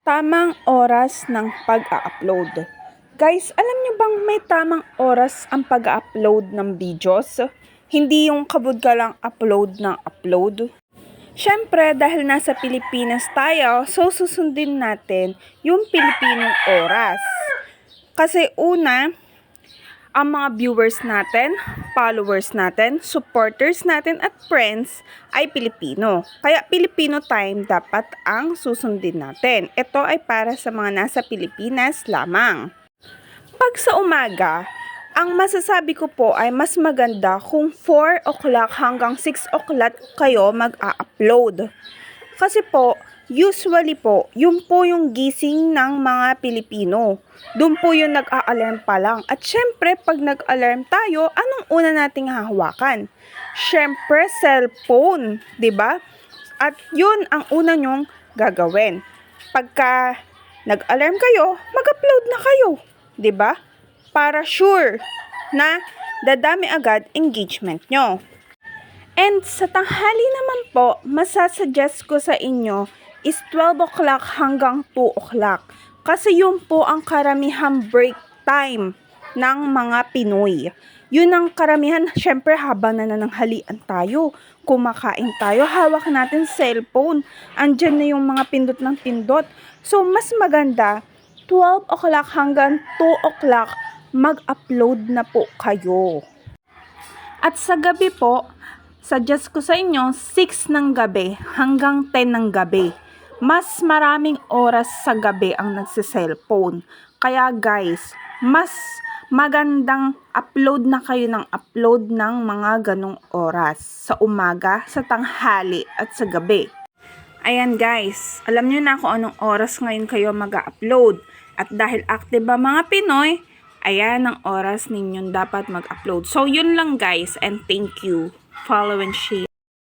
Tamang oras ng pag-a-upload. Guys, alam niyo bang may tamang oras ang pag-a-upload ng videos? Hindi yung kabud ka lang upload ng upload. Siyempre, dahil nasa Pilipinas tayo, so susundin natin yung Pilipinong oras. Kasi una, ang mga viewers natin, followers natin, supporters natin at friends ay Pilipino. Kaya Filipino time dapat ang susundin natin. Ito ay para sa mga nasa Pilipinas lamang. Pag sa umaga, ang masasabi ko po ay mas maganda kung 4 o'clock hanggang 6 o'clock kayo mag-a-upload. Kasi po, usually po, yun po yung gising ng mga Pilipino. Doon po yung nag-a-alarm pa lang. At syempre, pag nag-alarm tayo, anong una nating hahawakan? Syempre, cellphone, 'di ba? At yun ang una nyong gagawin. Pagka nag-alarm kayo, mag-upload na kayo, 'di ba? Para sure na dadami agad engagement nyo. And sa tanghali naman po, masasuggest ko sa inyo is 12 o'clock hanggang 2 o'clock. Kasi yun po ang karamihang break time ng mga Pinoy. Yun ang karamihan, syempre habang nanananghalian tayo, kumakain tayo, hawak natin cellphone. Andyan na yung mga pindot ng pindot. So mas maganda, 12 o'clock hanggang 2 o'clock, mag-upload na po kayo. At sa gabi po, suggest ko sa inyo 6 ng gabi hanggang 10 ng gabi. Mas maraming oras sa gabi ang nagse-cellphone. Kaya guys, mas magandang upload na kayo ng upload ng mga ganong oras. Sa umaga, sa tanghali, at sa gabi. Ayan guys, alam nyo na kung anong oras ngayon kayo mag-upload. At dahil active ba mga Pinoy, ayan ang oras ninyong dapat mag-upload. So yun lang guys, and thank you. Follow and share.